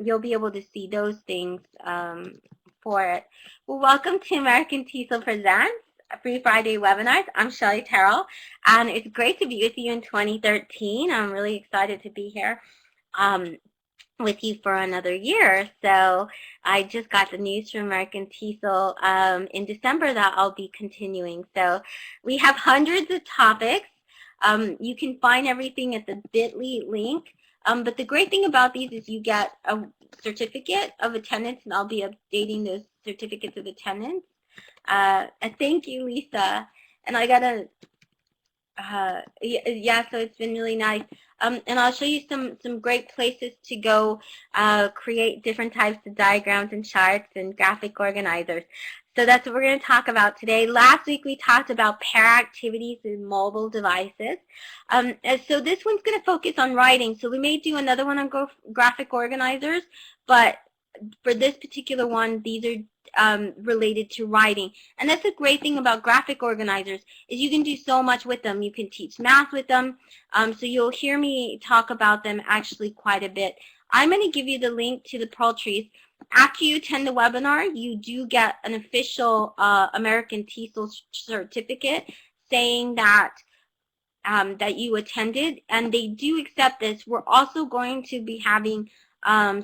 you'll be able to see those things for it. Well, welcome to American TESOL Presents Free Friday Webinars. I'm Shelly Terrell, and it's great to be with you in 2013. I'm really excited to be here with you for another year. So I just got the news from American TESOL in December that I'll be continuing. So we have hundreds of topics. You can find everything at the bit.ly link. But the great thing about these is you get a certificate of attendance, and I'll be updating those certificates of attendance. Thank you, Lisa. And I got a, yeah, so it's been really nice. And I'll show you some great places to go create different types of diagrams and charts and graphic organizers. So that's what we're going to talk about today. Last week we talked about pair activities in mobile devices. So this one's going to focus on writing. So we may do another one on graphic organizers, but for this particular one, these are related to writing. And that's the great thing about graphic organizers is you can do so much with them. You can teach math with them. So you'll hear me talk about them actually quite a bit. I'm going to give you the link to the Pearl Trees. After you attend the webinar, you do get an official American TESOL certificate saying that that you attended, and they do accept this. We're also going to be having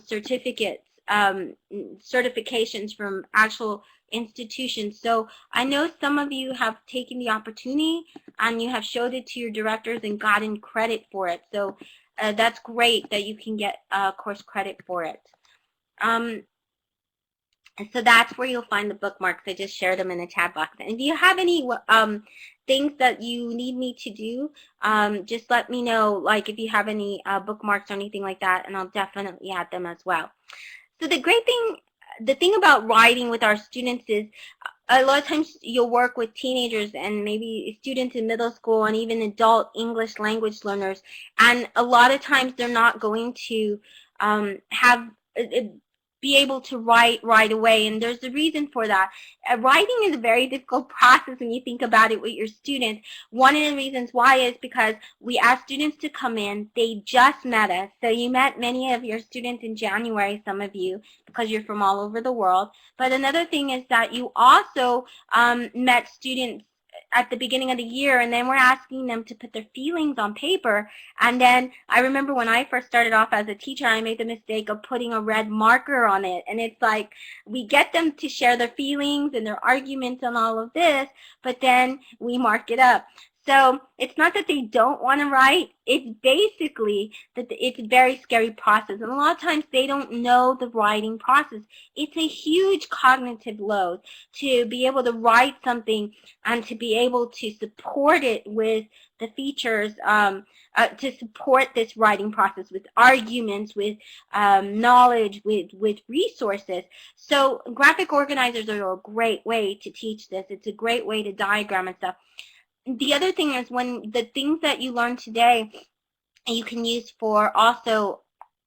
certificates, certifications from actual institutions. So I know some of you have taken the opportunity and you have showed it to your directors and gotten credit for it. So that's great that you can get course credit for it. So that's where you'll find the bookmarks. I just shared them in the chat box. And if you have any things that you need me to do, just let me know, like if you have any bookmarks or anything like that, and I'll definitely add them as well. So the thing about writing with our students is a lot of times you'll work with teenagers and maybe students in middle school and even adult English language learners, and a lot of times they're not going to be able to write right away, and there's a reason for that. Writing is a very difficult process when you think about it with your students. One of the reasons why is because we ask students to come in. They just met us. So you met many of your students in January, some of you, because you're from all over the world. But another thing is that you also met students at the beginning of the year, and then we're asking them to put their feelings on paper. And then I remember when I first started off as a teacher, I made the mistake of putting a red marker on it. And it's like we get them to share their feelings and their arguments and all of this, but then we mark it up. So it's not that they don't want to write. It's basically that it's a very scary process. And a lot of times they don't know the writing process. It's a huge cognitive load to be able to write something and to be able to support it with the features, to support this writing process with arguments, with knowledge, with resources. So graphic organizers are a great way to teach this. It's a great way to diagram and stuff. The other thing is when the things that you learn today you can use for also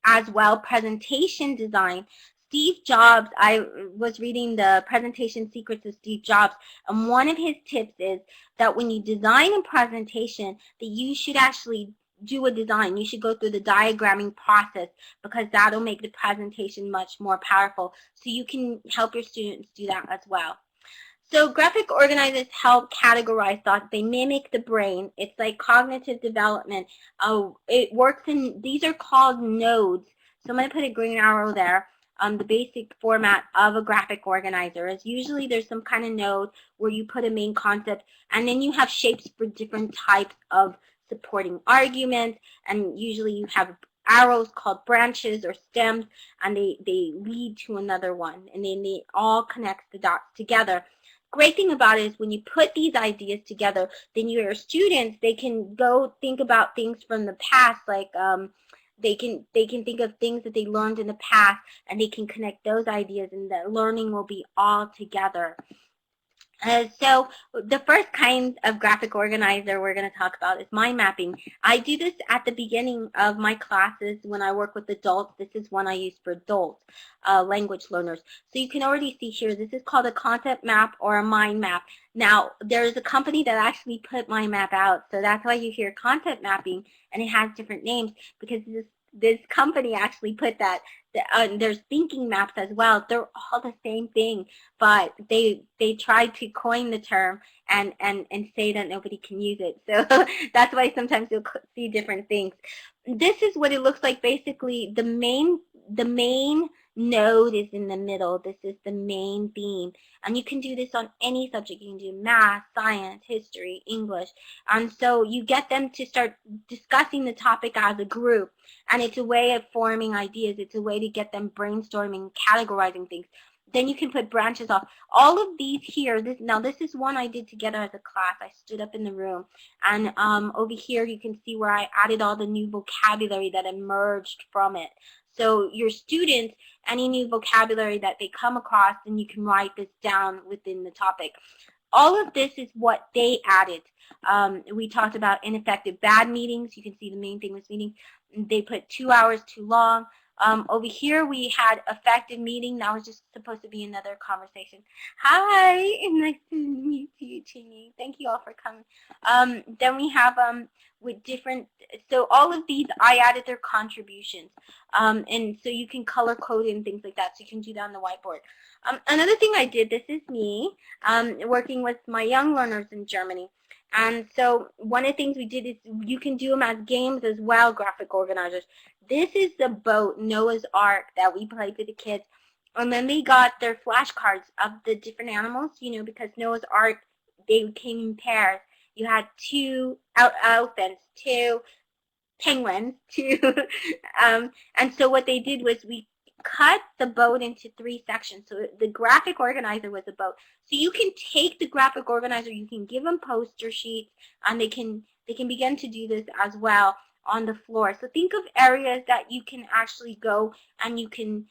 as well presentation design. Steve Jobs, I was reading the Presentation Secrets of Steve Jobs, and one of his tips is that when you design a presentation that you should actually do a design. You should go through the diagramming process because that'll make the presentation much more powerful. So you can help your students do that as well. So graphic organizers help categorize thoughts. They mimic the brain. It's like cognitive development. It works in, these are called nodes. So I'm going to put a green arrow there. The basic format of a graphic organizer is usually there's some kind of node where you put a main concept, and then you have shapes for different types of supporting arguments, and usually you have arrows called branches or stems, and they lead to another one, and then they all connect the dots together. Great thing about it is when you put these ideas together, then your students, they can go think about things from the past, like they can think of things that they learned in the past, and they can connect those ideas, and the learning will be all together. So the first kind of graphic organizer we're going to talk about is mind mapping. I do this at the beginning of my classes when I work with adults. This is one I use for adult language learners. So you can already see here, this is called a concept map or a mind map. Now, there's a company that actually put mind map out, so that's why you hear concept mapping, and it has different names, because this company actually put that. There's thinking maps as well. They're all the same thing, but they tried to coin the term and say that nobody can use it. So that's why sometimes you'll see different things. This is what it looks like. Basically, the main node is in the middle. This is the main theme, and you can do this on any subject. You can do math, science, history, English, and so you get them to start discussing the topic as a group, and it's a way of forming ideas. It's a way to get them brainstorming, categorizing things. Then you can put branches off. All of these here, this is one I did together as a class. I stood up in the room, and over here you can see where I added all the new vocabulary that emerged from it. So your students, any new vocabulary that they come across, and you can write this down within the topic. All of this is what they added. We talked about ineffective bad meetings. You can see the main thing was meetings. They put 2 hours too long. Over here we had effective meeting. That was just supposed to be another conversation. Hi, nice to meet you, Chini. Thank you all for coming. Then we have with different, so all of these I added their contributions. And so you can color code and things like that. So you can do that on the whiteboard. Another thing I did, this is me working with my young learners in Germany. And so one of the things we did is you can do them as games as well, graphic organizers. This is the boat, Noah's Ark, that we played with the kids. And then they got their flashcards of the different animals, because Noah's Ark, they came in pairs. You had 2 elephants, 2 penguins, 2. And so what they did was we cut the boat into 3 sections. So the graphic organizer was a boat. So you can take the graphic organizer, you can give them poster sheets, and they can begin to do this as well on the floor. So think of areas that you can actually go and you can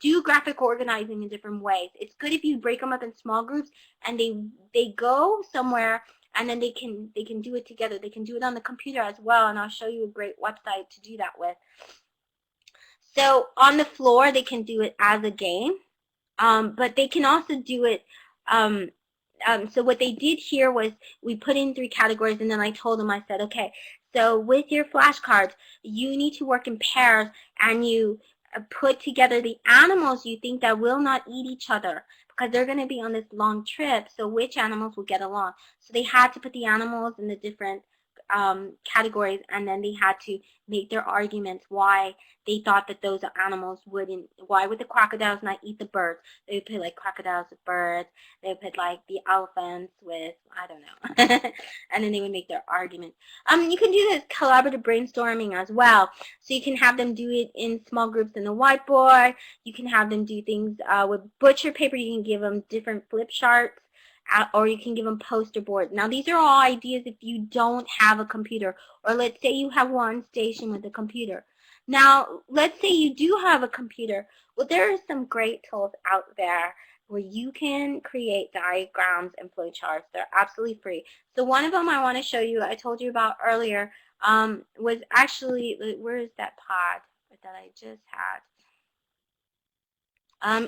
do graphic organizing in different ways. It's good if you break them up in small groups and they go somewhere, and then they can do it together. They can do it on the computer as well, and I'll show you a great website to do that with. So on the floor, they can do it as a game, but they can also do it. So what they did here was we put in 3 categories, and then I told them, I said, okay, so with your flashcards, you need to work in pairs, and you put together the animals you think that will not eat each other, because they're going to be on this long trip, so which animals will get along. So they had to put the animals in the different categories, and then they had to make their arguments why they thought that those animals wouldn't. Why would the crocodiles not eat the birds? They would put like crocodiles with birds. They would put like the elephants with, I don't know. And then they would make their argument. You can do this collaborative brainstorming as well. So you can have them do it in small groups in the whiteboard. You can have them do things with butcher paper. You can give them different flip charts. Or you can give them poster boards. Now, these are all ideas if you don't have a computer, or let's say you have one station with a computer. Now, let's say you do have a computer. Well, there are some great tools out there where you can create diagrams and flowcharts. They're absolutely free. So one of them I want to show you, I told you about earlier, was actually, where is that pod that I just had?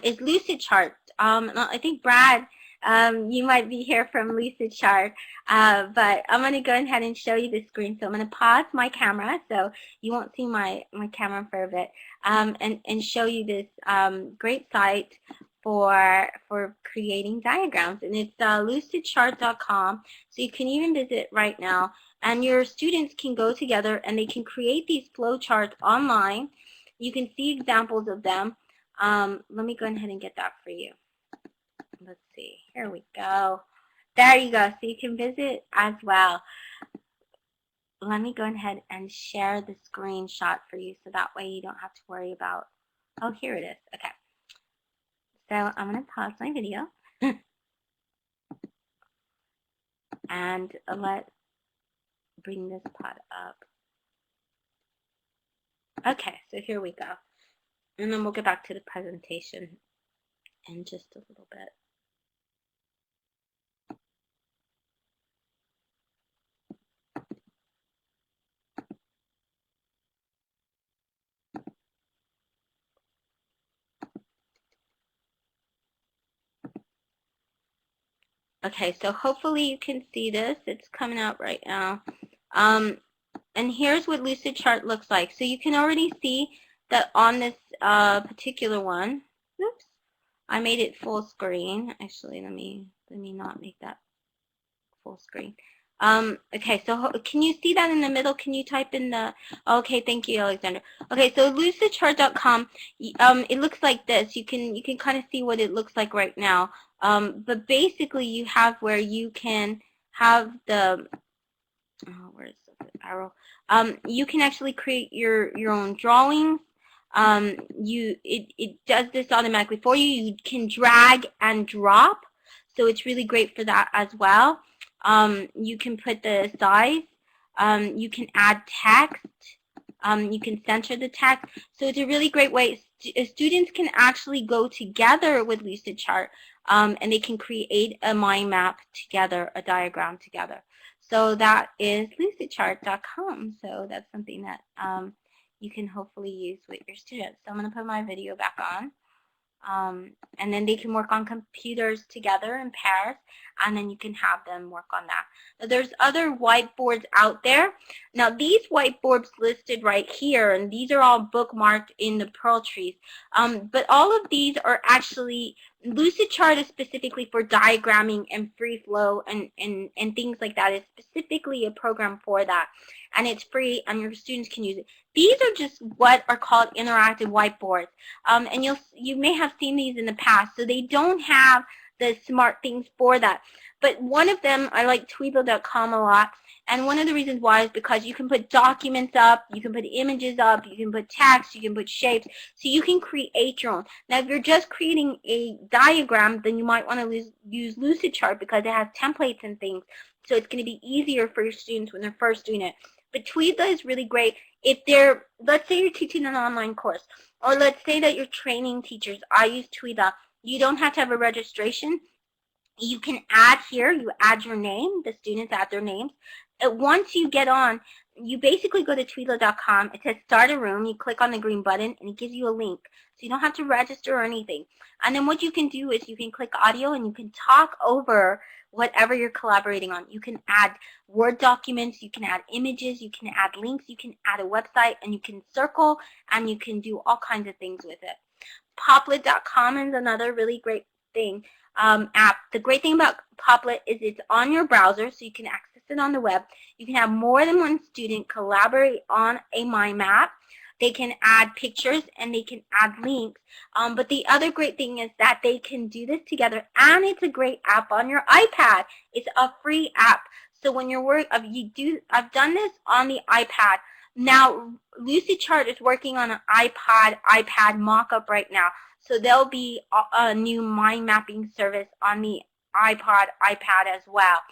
Is Lucidchart. I think Brad, you might be here from Lucidchart, but I'm going to go ahead and show you the screen. So I'm going to pause my camera so you won't see my camera for a bit, and show you this great site for creating diagrams. And it's lucidchart.com, so you can even visit right now. And your students can go together and they can create these flowcharts online. You can see examples of them. Let me go ahead and get that for you. Let's see. Here we go. There you go. So you can visit as well. Let me go ahead and share the screenshot for you so that way you don't have to worry about, oh, here it is. Okay. So I'm going to pause my video. And let's bring this pod up. Okay, so here we go. And then we'll get back to the presentation in just a little bit. Okay, so hopefully you can see this. It's coming out right now. And here's what Lucidchart looks like. So you can already see that on this particular one, oops, I made it full screen. Actually, let me not make that full screen. Okay, so can you see that in the middle? Can you type in the, okay, thank you, Alexander. Okay, so lucidchart.com, it looks like this. You can kind of see what it looks like right now. But basically you have where you can have the, where's the arrow? You can actually create your own drawings. It does this automatically for you. You can drag and drop, so it's really great for that as well. You can put the size. You can add text. You can center the text. So it's a really great way. Students can actually go together with Lucidchart, and they can create a mind map together, a diagram together. So that is lucidchart.com. So that's something that you can hopefully use with your students. So I'm going to put my video back on. And then they can work on computers together in pairs, and then you can have them work on that. Now, there's other whiteboards out there. Now, these whiteboards listed right here, and these are all bookmarked in the Pearl Trees, but all of these are actually, Lucidchart is specifically for diagramming and free flow and things like that. It's specifically a program for that, and it's free, and your students can use it. These are just what are called interactive whiteboards, and you may have seen these in the past. So they don't have the smart things for that. But one of them, I like Tweedle.com a lot, and one of the reasons why is because you can put documents up, you can put images up, you can put text, you can put shapes, so you can create your own. Now, if you're just creating a diagram, then you might want to use Lucidchart because it has templates and things, so it's going to be easier for your students when they're first doing it. But Tweedle is really great if they're, let's say you're teaching an online course, or let's say that you're training teachers. I use Tweedle. You don't have to have a registration. You can add here, you add your name, the students add their names. Once you get on, you basically go to Tweedle.com. It says start a room. You click on the green button, and it gives you a link. So you don't have to register or anything. And then what you can do is you can click audio, and you can talk over whatever you're collaborating on. You can add Word documents, you can add images, you can add links, you can add a website, and you can circle, and you can do all kinds of things with it. Poplet.com is another really great thing. App. The great thing about Poplet is it's on your browser, so you can access it on the web. You can have more than one student collaborate on a mind map. They can add pictures and they can add links. But the other great thing is that they can do this together, and it's a great app on your iPad. It's a free app. So when you're I've done this on the iPad. Now, Lucidchart is working on an iPad mock-up right now. So there'll be a new mind mapping service on the iPad as well.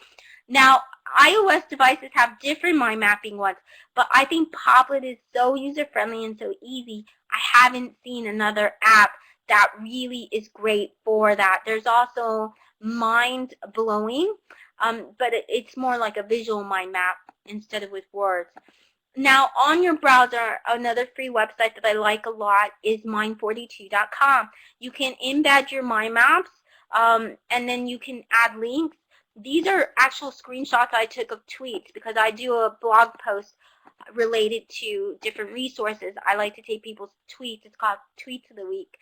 Now, iOS devices have different mind mapping ones, but I think Poplet is so user-friendly and so easy. I haven't seen another app that really is great for that. There's also Mind Blowing, but it's more like a visual mind map instead of with words. Now, on your browser, another free website that I like a lot is mind42.com. You can embed your mind maps, and then you can add links. These are actual screenshots I took of tweets because I do a blog post related to different resources. I like to take people's tweets. It's called Tweets of the Week.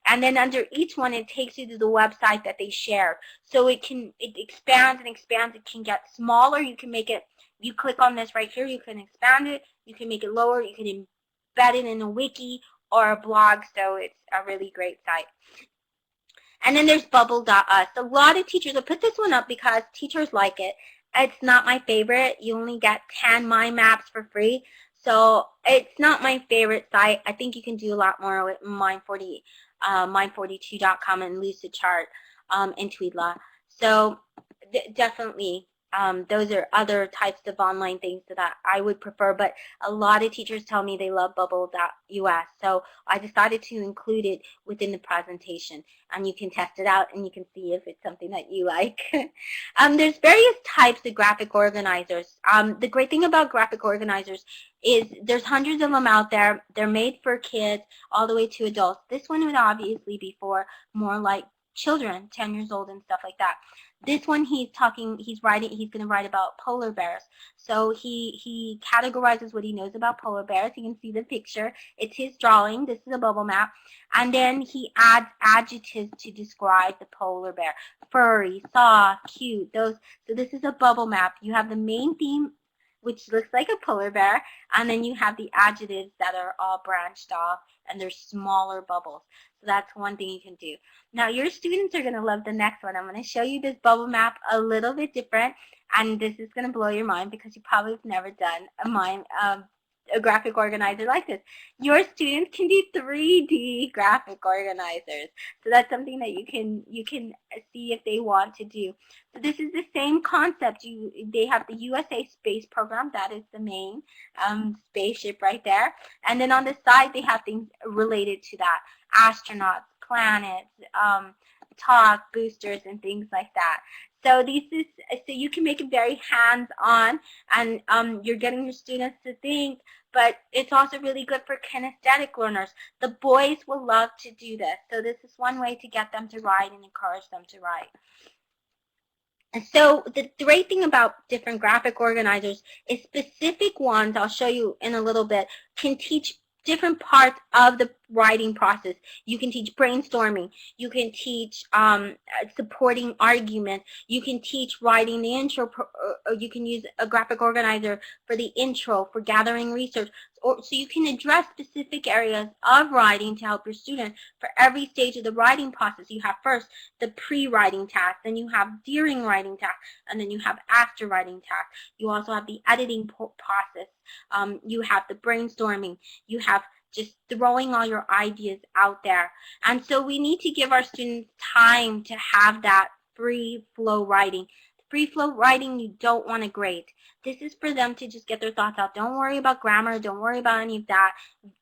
And then under each one, it takes you to the website that they shared. So it expands and expands. It can get smaller. You can make it, you click on this right here, you can expand it. You can make it lower. You can embed it in a wiki or a blog. So it's a really great site. And then there's bubble.us. A lot of teachers will put this one up because teachers like it. It's not my favorite. You only get 10 mind maps for free. So it's not my favorite site. I think you can do a lot more with mind42.com and Lucidchart and Tweedle. So definitely those are other types of online things that I would prefer, but a lot of teachers tell me they love bubble.us, so I decided to include it within the presentation, and you can test it out and you can see if it's something that you like. There's various types of graphic organizers. The great thing about graphic organizers is there's hundreds of them out there. They're made for kids all the way to adults. This one would obviously be for more like children, 10 years old and stuff like that. This one he's going to write about polar bears. So he categorizes what he knows about polar bears. You can see the picture. It's his drawing. This is a bubble map. And then he adds adjectives to describe the polar bear. Furry, soft, cute, those. So this is a bubble map. You have the main theme, which looks like a polar bear, and then you have the adjectives that are all branched off, and they're smaller bubbles. So that's one thing you can do. Now, your students are going to love the next one. I'm going to show you this bubble map a little bit different, and this is going to blow your mind because you probably have never done a graphic organizer like this. Your students can do 3D graphic organizers. So that's something that you can see if they want to do. So this is the same concept. They have the USA space program. That is the main spaceship right there. And then on the side, they have things related to that. Astronauts, planets, talk, boosters, and things like that. So so you can make it very hands-on, and you're getting your students to think, but it's also really good for kinesthetic learners. The boys will love to do this. So this is one way to get them to write and encourage them to write. And so the great thing about different graphic organizers is specific ones, I'll show you in a little bit, can teach different parts of the writing process. You can teach brainstorming. You can teach supporting arguments. You can teach writing the intro, or you can use a graphic organizer for the intro, for gathering research. So you can address specific areas of writing to help your student for every stage of the writing process. You have first the pre-writing task, then you have during writing task, and then you have after writing task. You also have the editing process. You have the brainstorming. You have just throwing all your ideas out there. And so we need to give our students time to have that free flow writing. Free flow writing you don't want to grade. This is for them to just get their thoughts out. Don't worry about grammar. Don't worry about any of that.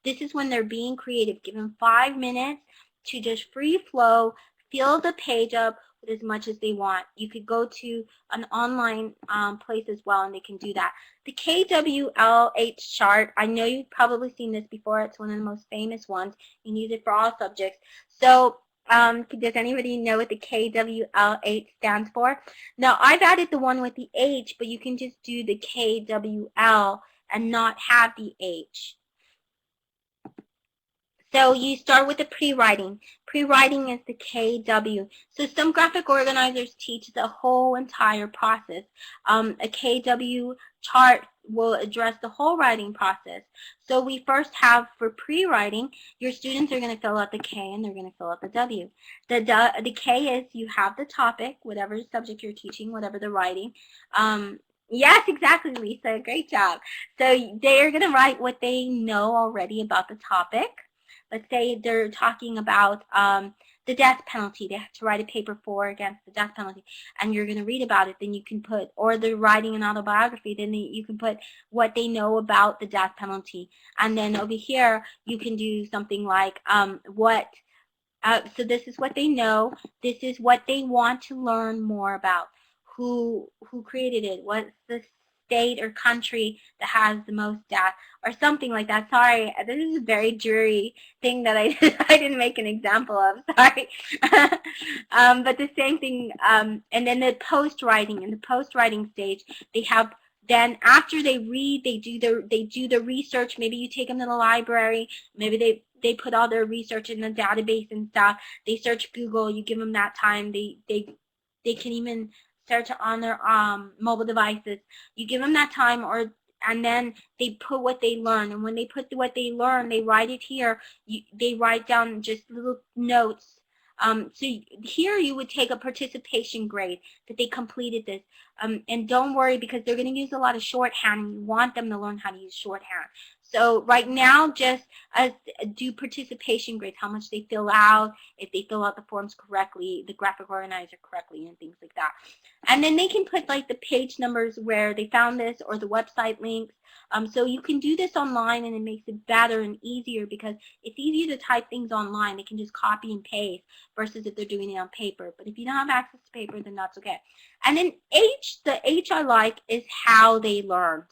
This is when they're being creative. Give them 5 minutes to just free flow, fill the page up with as much as they want. You could go to an online place as well, and they can do that. The KWLH chart, I know you've probably seen this before. It's one of the most famous ones. You can use it for all subjects. So does anybody know what the KWLH stands for? Now, I've added the one with the H, but you can just do the KWL and not have the H. So you start with the pre-writing. Pre-writing is the KW. So some graphic organizers teach the whole entire process. A KW chart will address the whole writing process. So we first have, for pre-writing, your students are going to fill out the K and they're going to fill out the W. The K is you have the topic, whatever subject you're teaching, whatever the writing. Yes, exactly, Lisa. Great job. So they're going to write what they know already about the topic. Let's say they're talking about the death penalty. They have to write a paper against the death penalty, and you're going to read about it. Then you can put, or they're writing an autobiography, then you can put what they know about the death penalty. And then over here, you can do something like so this is what they know. This is what they want to learn more about. Who created it? What's the state or country that has the most death, or something like that. Sorry, this is a very dreary thing that I didn't make an example of. Sorry. But the same thing, and then the post-writing. In the post-writing stage, they have, then after they read, they do the research. Maybe you take them to the library. Maybe they put all their research in the database and stuff. They search Google. You give them that time. They can even search on their mobile devices. You give them that time, and then they put what they learn. And when they put what they learn, they write it here. They write down just little notes. So here you would take a participation grade that they completed this. And don't worry, because they're going to use a lot of shorthand, and you want them to learn how to use shorthand. So right now, just do participation grades, how much they fill out, if they fill out the forms correctly, the graphic organizer correctly, and things like that. And then they can put like the page numbers where they found this, or the website links. So you can do this online, and it makes it better and easier because it's easier to type things online. They can just copy and paste versus if they're doing it on paper. But if you don't have access to paper, then that's okay. And then the H I like is how they learned.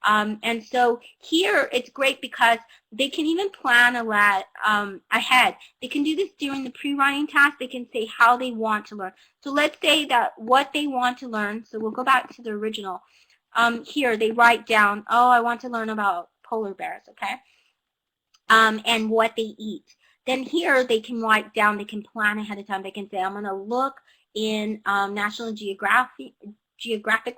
And so here it's great because They can even plan a lot ahead. They can do this during the pre-writing task. They can say how they want to learn. So let's say that what they want to learn, so we'll go back to the original. Here they write down, oh, I want to learn about polar bears, okay, and what they eat. Then here they can write down, they can plan ahead of time. They can say, I'm going to look in National Geographic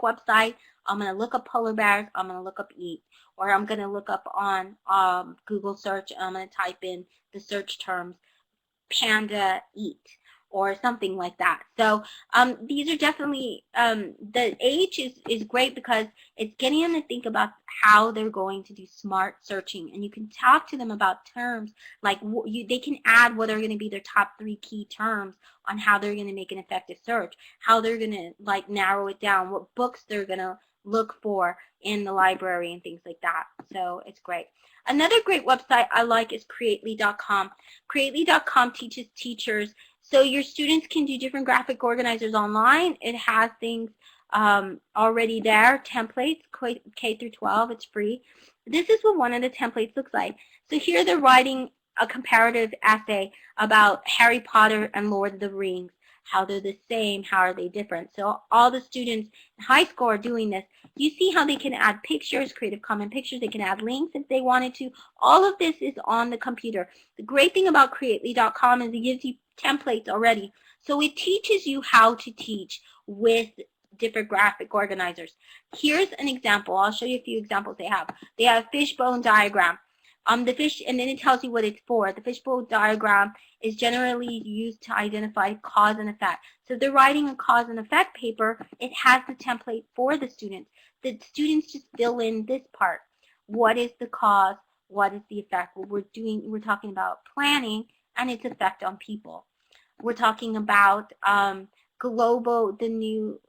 website. I'm going to look up polar bears. I'm going to look up eat. Or I'm going to look up on Google search. I'm going to type in the search terms panda eat or something like that. So these are definitely, the age is great because it's getting them to think about how they're going to do smart searching. And you can talk to them about terms, like they can add what are going to be their top 3 key terms on how they're going to make an effective search, how they're going to like narrow it down, what books they're going to look for in the library and things like that. So it's great. Another great website I like is creately.com. Creately.com teaches teachers, so your students can do different graphic organizers online. It has things already there, templates, K through 12, it's free. This is what one of the templates looks like. So here they're writing a comparative essay about Harry Potter and Lord of the Rings, how they're the same, how are they different. So all the students in high school are doing this. You see how they can add pictures, Creative Commons pictures, they can add links if they wanted to. All of this is on the computer. The great thing about creately.com is it gives you templates already. So it teaches you how to teach with different graphic organizers. Here's an example. I'll show you a few examples they have. They have a fishbone diagram. The fish, and then it tells you what it's for. The fishbowl diagram is generally used to identify cause and effect. So if they're writing a cause and effect paper, it has the template for the students. The students just fill in this part. What is the cause? What is the effect? What we're talking about planning and its effect on people. We're talking about the new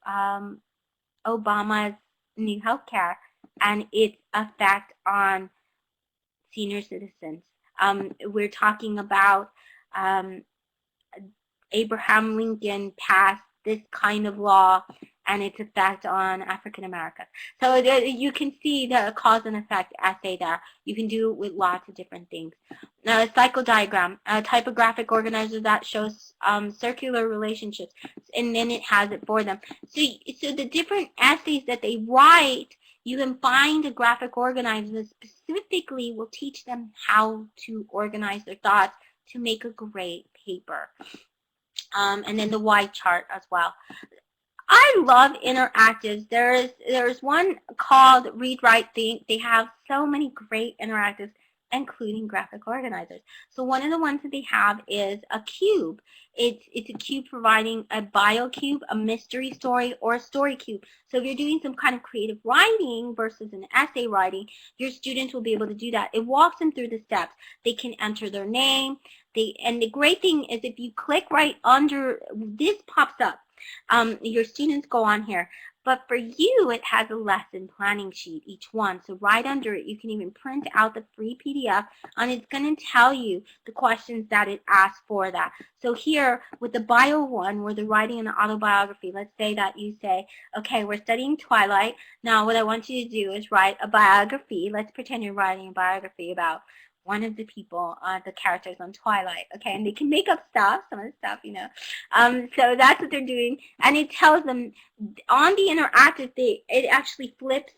Obama's new healthcare and its effect on senior citizens. We're talking about Abraham Lincoln passed this kind of law and its effect on African Americans. So you can see the cause and effect essay there. You can do it with lots of different things. Now, a cycle diagram, a typographic organizer that shows circular relationships, and then it has it for them. So the different essays that they write, you can find a graphic organizer that specifically will teach them how to organize their thoughts to make a great paper. And then the Whitechart as well. I love interactives. There's one called Read Write Think. They have so many great interactives, including graphic organizers. So one of the ones that they have is a cube. It's a cube providing a bio cube, a mystery story, or a story cube. So if you're doing some kind of creative writing versus an essay writing, your students will be able to do that. It walks them through the steps. They can enter their name. And the great thing is if you click right under, this pops up. Your students go on here. But for you, it has a lesson planning sheet, each one. So right under it, you can even print out the free PDF, and it's going to tell you the questions that it asks for that. So here, with the bio one, where they're writing an autobiography, let's say that you say, okay, we're studying Twilight. Now, what I want you to do is write a biography. Let's pretend you're writing a biography about one of the people, the characters on Twilight, okay, and they can make up stuff, some of the stuff, you know. So that's what they're doing, and it tells them on the interactive, it actually flips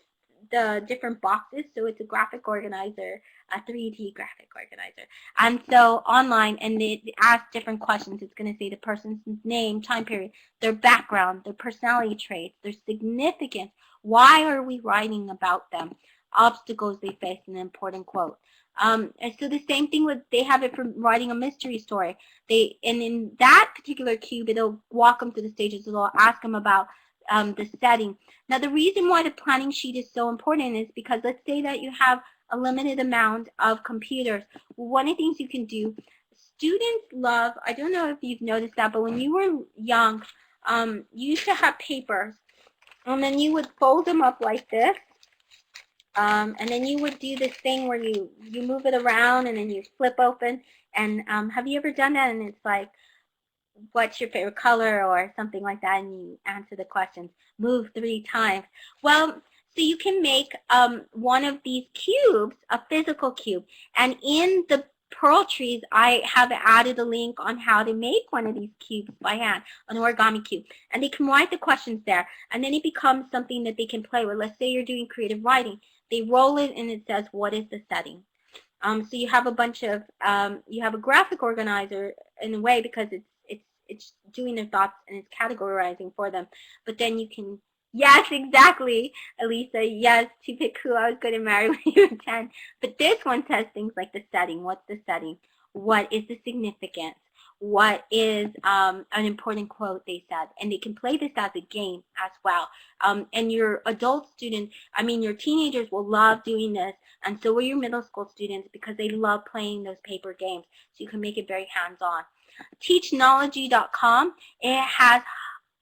the different boxes, so it's a graphic organizer, a 3D graphic organizer, and so online, and it asks different questions. It's going to say the person's name, time period, their background, their personality traits, their significance, why are we writing about them, obstacles they face, an important quote. And so the same thing with, they have it for writing a mystery story. And in that particular cube, it'll walk them through the stages. It'll ask them about the setting. Now, the reason why the planning sheet is so important is because let's say that you have a limited amount of computers. One of the things you can do, students love, I don't know if you've noticed that, but when you were young, you used to have papers, and then you would fold them up like this. And then you would do this thing where you move it around and then you flip open. And have you ever done that? And it's like, what's your favorite color or something like that, and you answer the questions. Move 3 times. Well, So you can make one of these cubes a physical cube. And in the Pearl Trees, I have added a link on how to make one of these cubes by hand, an origami cube. And they can write the questions there. And then it becomes something that they can play with. Let's say you're doing creative writing. They roll it and it says, what is the setting? So you have a bunch of, you have a graphic organizer in a way because it's doing their thoughts and it's categorizing for them. But then you can, yes, exactly, Elisa, yes, to pick who I was going to marry when you were 10. But this one says things like the setting. What's the setting? What is the significance? What is an important quote they said? And they can play this as a game as well. And your adult students, I mean your teenagers will love doing this, and so will your middle school students because they love playing those paper games. So you can make it very hands-on. Teachnology.com, it has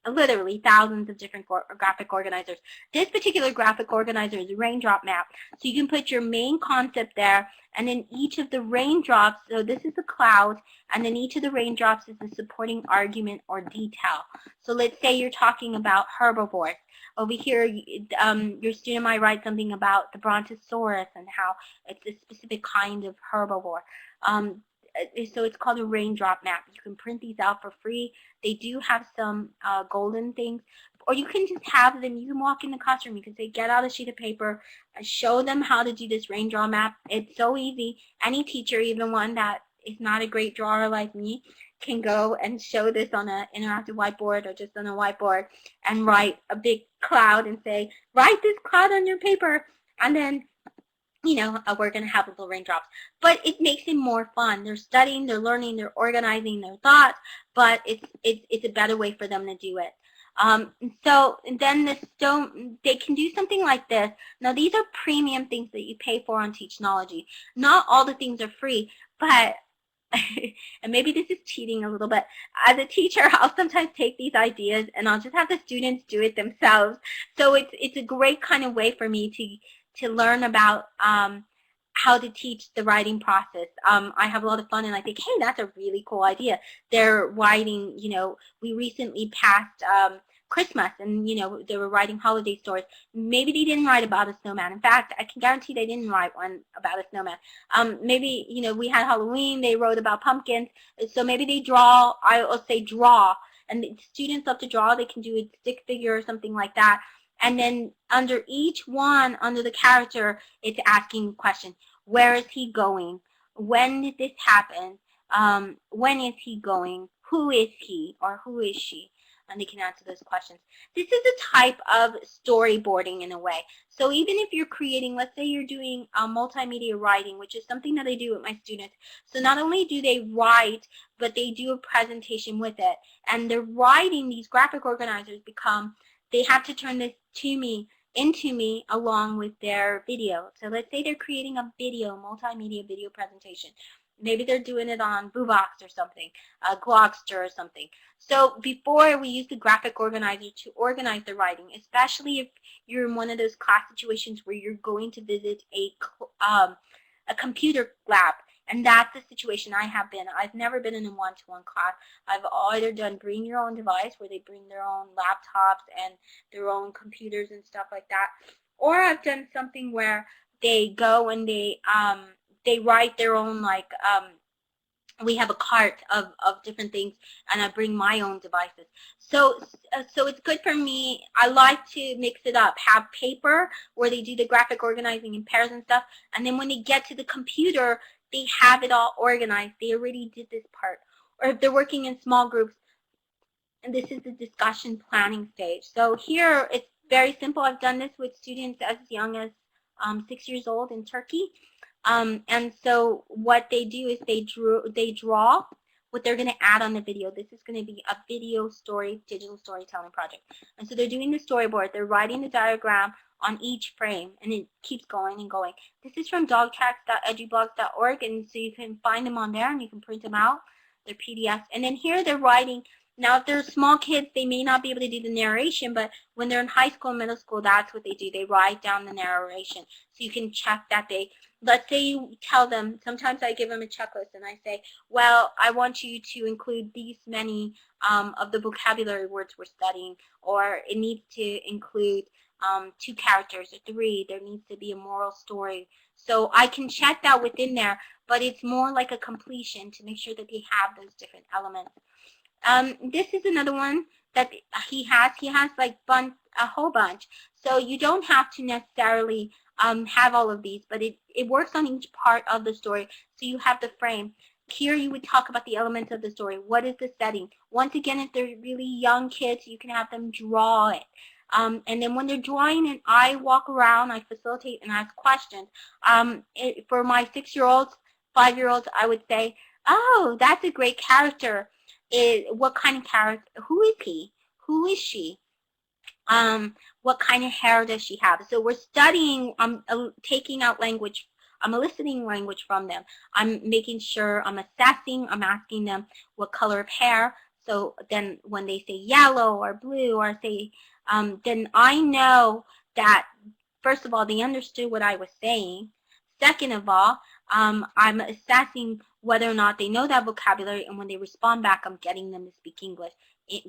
literally thousands of different graphic organizers. This particular graphic organizer is a raindrop map. So you can put your main concept there, and then each of the raindrops, so this is the cloud, and then each of the raindrops is a supporting argument or detail. So let's say you're talking about herbivores. Over here, your student might write something about the brontosaurus and how it's a specific kind of herbivore. So it's called a raindrop map. You can print these out for free. They do have some golden things, or you can just have them. You can walk in the classroom. You can say, get out a sheet of paper, show them how to do this raindrop map. It's so easy. Any teacher, even one that is not a great drawer like me, can go and show this on an interactive whiteboard or just on a whiteboard and write a big cloud and say, write this cloud on your paper, and then we're going to have little raindrops. But it makes it more fun. They're studying, they're learning, they're organizing their thoughts, but it's a better way for them to do it. So then they can do something like this. Now these are premium things that you pay for on Teachnology. Not all the things are free, but and maybe this is cheating a little bit. As a teacher, I'll sometimes take these ideas and I'll just have the students do it themselves. So it's a great kind of way for me to learn about how to teach the writing process. I have a lot of fun and I think, hey, that's a really cool idea. They're writing, we recently passed Christmas and, they were writing holiday stories. Maybe they didn't write about a snowman. In fact, I can guarantee they didn't write one about a snowman. Maybe, we had Halloween, they wrote about pumpkins. So maybe they draw, I'll say draw. And the students love to draw. They can do a stick figure or something like that. And then under each one, under the character, it's asking a question. Where is he going? When did this happen? When is he going? Who is he or who is she? And they can answer those questions. This is a type of storyboarding in a way. So even if you're creating, let's say you're doing multimedia writing, which is something that I do with my students. So not only do they write, but they do a presentation with it. And they're writing, these graphic organizers they have to turn this into me along with their video. So let's say they're creating a video, multimedia video presentation. Maybe they're doing it on Boobox or something, Glogster or something. So before we use the graphic organizer to organize the writing, especially if you're in one of those class situations where you're going to visit a computer lab. And that's the situation I have been. I've never been in a one-to-one class. I've either done bring your own device where they bring their own laptops and their own computers and stuff like that. Or I've done something where they go and they write their own, we have a cart of different things and I bring my own devices. So it's good for me. I like to mix it up. Have paper where they do the graphic organizing in pairs and stuff. And then when they get to the computer, they have it all organized. They already did this part. Or if they're working in small groups, and this is the discussion planning stage. So here it's very simple. I've done this with students as young as 6 years old in Turkey. And so what they do is they draw what they're going to add on the video. This is going to be a video digital storytelling project. And so they're doing the storyboard. They're writing the diagram on each frame, and it keeps going and going. This is from dogtracks.edublogs.org, and so you can find them on there, and you can print them out. They're PDFs. And then here they're writing. Now, if they're small kids, they may not be able to do the narration, but when they're in high school, middle school, that's what they do. They write down the narration. So you can check that let's say you tell them, sometimes I give them a checklist and I say, well, I want you to include these many of the vocabulary words we're studying, or it needs to include 2 characters or 3. There needs to be a moral story. So I can check that within there, but it's more like a completion to make sure that they have those different elements. This is another one that he has. He has like a whole bunch. So you don't have to necessarily have all of these, but it works on each part of the story. So you have the frame. Here you would talk about the elements of the story. What is the setting? Once again, if they're really young kids, you can have them draw it. And then when they're drawing and I walk around, I facilitate and ask questions. For my 6-year-olds, 5-year-olds, I would say, oh, that's a great character. What kind of character? Who is he? Who is she? What kind of hair does she have? So we're studying, taking out language, I'm eliciting language from them. I'm making sure I'm assessing, I'm asking them what color of hair. So then when they say yellow or blue or say, then I know that, first of all, they understood what I was saying. Second of all, I'm assessing whether or not they know that vocabulary, and when they respond back, I'm getting them to speak English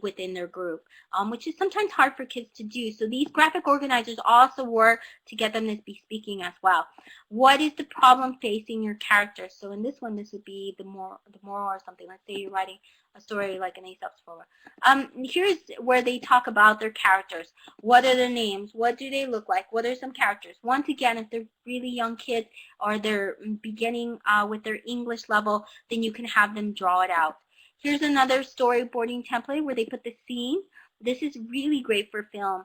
within their group, which is sometimes hard for kids to do. So these graphic organizers also work to get them to be speaking as well. What is the problem facing your character? So in this one, this would be the moral or something. Let's say you're writing a story like an Aesop's Fables. Here's where they talk about their characters. What are their names? What do they look like? What are some characters? Once again, if they're really young kids or they're beginning with their English level, then you can have them draw it out. Here's another storyboarding template where they put the scene. This is really great for film.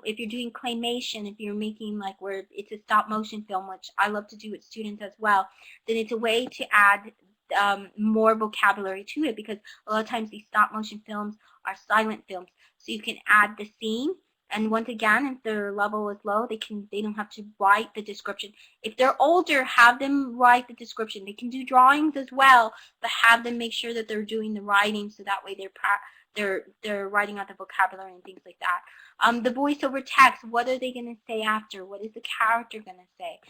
If you're doing claymation, if you're making like where it's a stop motion film, which I love to do with students as well, then it's a way to add more vocabulary to it, because a lot of times these stop motion films are silent films. So you can add the scene, and once again, if their level is low, they don't have to write the description. If they're older, have them write the description. They can do drawings as well, but have them make sure that they're doing the writing, so that way they're writing out the vocabulary and things like that. The voiceover text, what are they going to say after? What is the character going to say?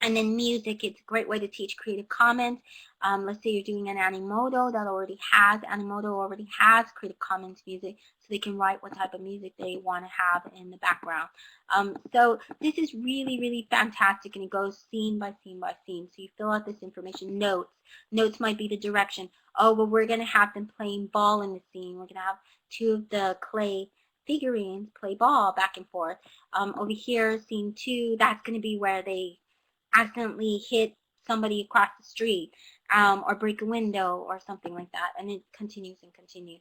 And then music, it's a great way to teach Creative Commons. Let's say you're doing an Animoto Animoto already has Creative Commons music, so they can write what type of music they want to have in the background. So this is really, really fantastic, and it goes scene by scene by scene. So you fill out this information. Notes might be the direction. Oh, well, we're going to have them playing ball in the scene. We're going to have 2 of the clay figurines play ball back and forth. Over here, scene 2, that's going to be where they accidentally hit somebody across the street, or break a window or something like that, and it continues and continues.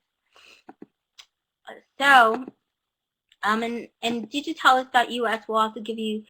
So, and digitalis.us will also give you